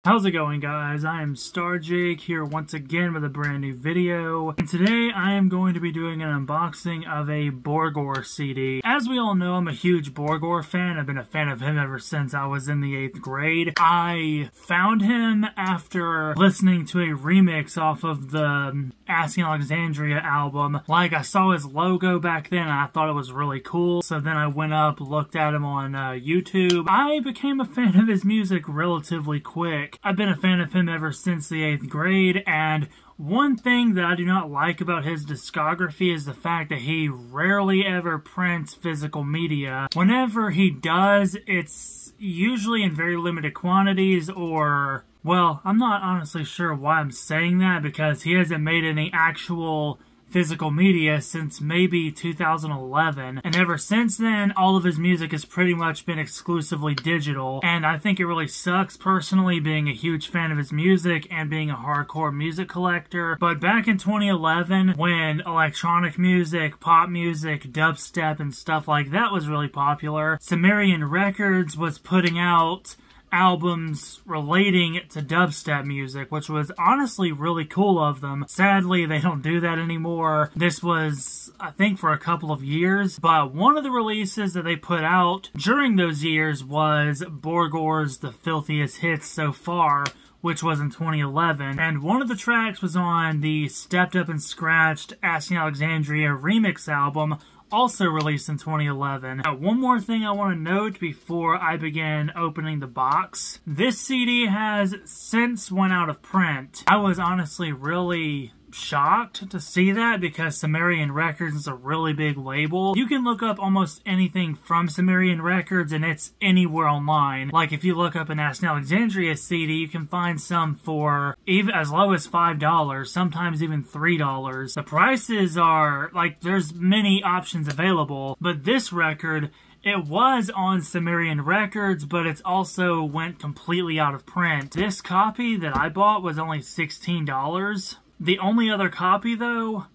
How's it going, guys? I am StarJake here once again with a brand new video, and today I am going to be doing an unboxing of a Borgore CD. As we all know, I'm a huge Borgore fan. I've been a fan of him ever since I was in the 8th grade. I found him after listening to a remix off of the Asking Alexandria album. Like, I saw his logo back then and I thought it was really cool, so then I went up, looked at him on YouTube. I became a fan of his music relatively quick. I've been a fan of him ever since the 8th grade, and one thing that I do not like about his discography is the fact that he rarely ever prints physical media. Whenever he does, it's usually in very limited quantities, or, well, I'm not honestly sure why I'm saying that, because he hasn't made any actual physical media since maybe 2011, and ever since then all of his music has pretty much been exclusively digital, and I think it really sucks personally, being a huge fan of his music and being a hardcore music collector. But back in 2011, when electronic music, pop music, dubstep and stuff like that was really popular, Sumerian Records was putting out albums relating to dubstep music, which was honestly really cool of them. Sadly, they don't do that anymore. This was, I think, for a couple of years, but one of the releases that they put out during those years was Borgore's The Filthiest Hits So Far, which was in 2011, and one of the tracks was on the Stepped Up and Scratched Asking Alexandria remix album, also released in 2011. Now, one more thing I want to note before I begin opening the box. This CD has since went out of print. I was honestly really shocked to see that, because Sumerian Records is a really big label. You can look up almost anything from Sumerian Records and it's anywhere online. Like, if you look up an Asking Alexandria CD, you can find some for even as low as $5, sometimes even $3. The prices are, like, there's many options available, but this record, it was on Sumerian Records, but it's also went completely out of print. This copy that I bought was only $16. The only other copy, though,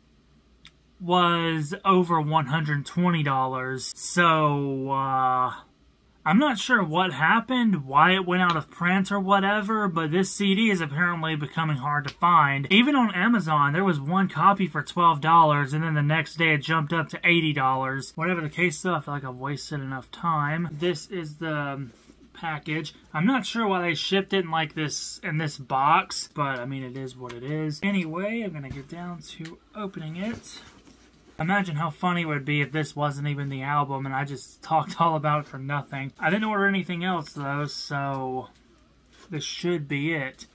was over $120. So, I'm not sure what happened, why it went out of print or whatever, but this CD is apparently becoming hard to find. Even on Amazon, there was one copy for $12, and then the next day it jumped up to $80. Whatever the case, though, I feel like I've wasted enough time. This is the package. I'm not sure why they shipped it in like this, in this box, but I mean, it is what it is. Anyway, I'm gonna get down to opening it. Imagine how funny it would be if this wasn't even the album and I just talked all about it for nothing. I didn't order anything else though, so this should be it.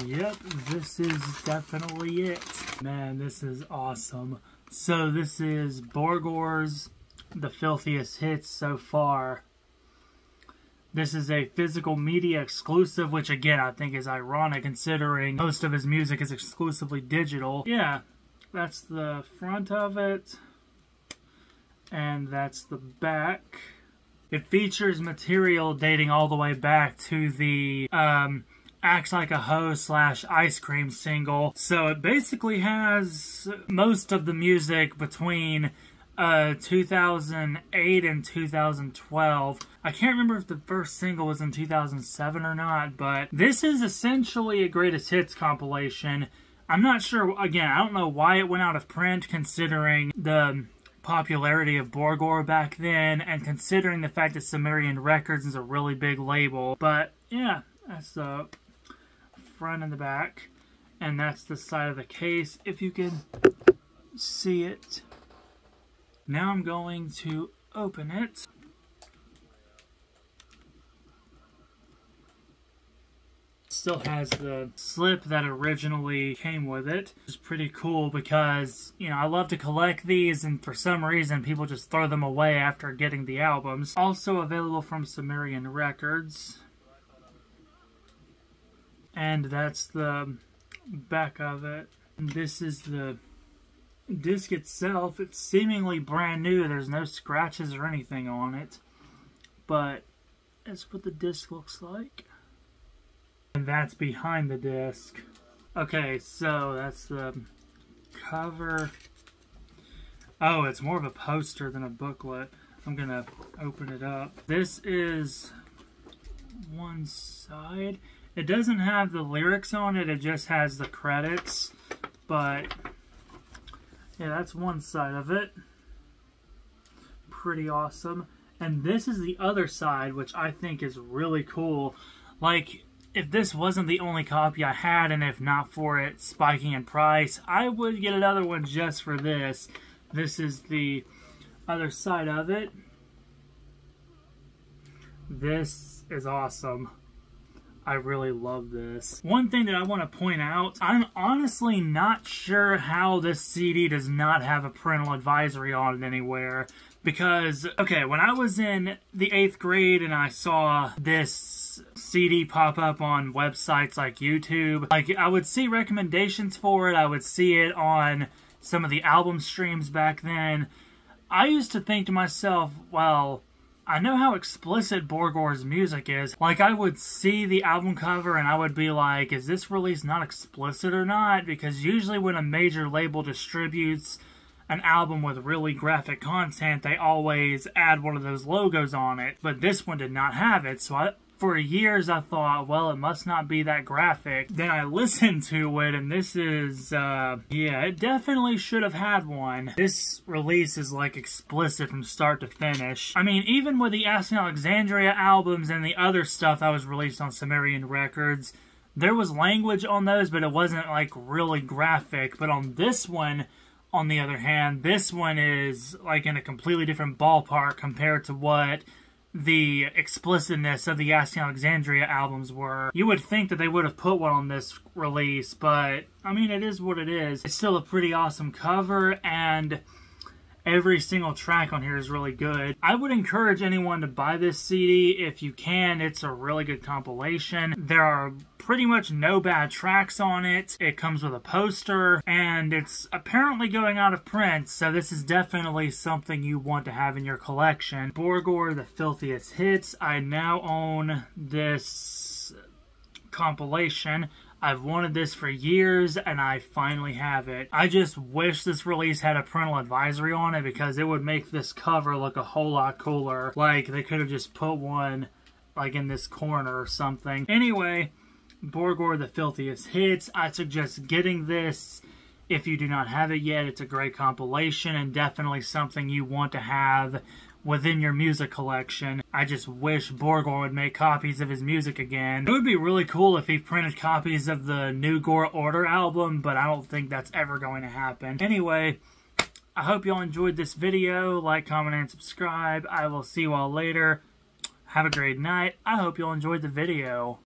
Yep, this is definitely it. Man, this is awesome. So this is Borgore's The Filthiest Hits So Far. This is a physical media exclusive, which again I think is ironic considering most of his music is exclusively digital. Yeah, that's the front of it, and that's the back. It features material dating all the way back to the Acts Like a Hoe / Ice Cream single. So it basically has most of the music between 2008 and 2012. I can't remember if the first single was in 2007 or not, but this is essentially a greatest hits compilation. I'm not sure, again, I don't know why it went out of print considering the popularity of Borgore back then, and considering the fact that Sumerian Records is a really big label. But yeah, that's the front and the back, and that's the side of the case, if you can see it. Now I'm going to open it. still has the slip that originally came with it. It's pretty cool because, you know, I love to collect these, and for some reason people just throw them away after getting the albums. Also available from Sumerian Records. And that's the back of it. This is the disc itself. It's seemingly brand new. There's no scratches or anything on it. But that's what the disc looks like. And that's behind the disc. Okay, so that's the cover. Oh, it's more of a poster than a booklet. I'm gonna open it up. This is one side. It doesn't have the lyrics on it, it just has the credits. But yeah, that's one side of it. Pretty awesome. And this is the other side, which I think is really cool. Like, if this wasn't the only copy I had, and if not for it spiking in price, I would get another one just for this. This is the other side of it. This is awesome. I really love this. One thing that I want to point out, I'm honestly not sure how this CD does not have a parental advisory on it anywhere. Because, okay, when I was in the 8th grade and I saw this CD pop up on websites like YouTube, like, I would see recommendations for it, I would see it on some of the album streams back then. I used to think to myself, well, I know how explicit Borgore's music is. Like, I would see the album cover and I would be like, is this release not explicit or not? Because usually when a major label distributes an album with really graphic content, they always add one of those logos on it. But this one did not have it, so for years I thought, well, it must not be that graphic. Then I listened to it, and this is, yeah, it definitely should have had one. This release is, like, explicit from start to finish. I mean, even with the Asking Alexandria albums and the other stuff that was released on Sumerian Records, there was language on those, but it wasn't, like, really graphic. But on this one, on the other hand, this one is, like, in a completely different ballpark compared to what the explicitness of the Asking Alexandria albums were. You would think that they would have put one on this release, but, I mean, it is what it is. It's still a pretty awesome cover, and every single track on here is really good. I would encourage anyone to buy this CD if you can. It's a really good compilation. There are pretty much no bad tracks on it. It comes with a poster, and it's apparently going out of print, so this is definitely something you want to have in your collection. Borgore, the Filthiest Hits. I now own this compilation. I've wanted this for years, and I finally have it. I just wish this release had a parental advisory on it, because it would make this cover look a whole lot cooler. Like, they could have just put one, like, in this corner or something. Anyway, Borgore, the Filthiest Hits. I suggest getting this if you do not have it yet. It's a great compilation, and definitely something you want to have within your music collection. I just wish Borgore would make copies of his music again. It would be really cool if he printed copies of the new Gore Order album, but I don't think that's ever going to happen. Anyway, I hope y'all enjoyed this video. Like, comment, and subscribe. I will see you all later. Have a great night. I hope y'all enjoyed the video.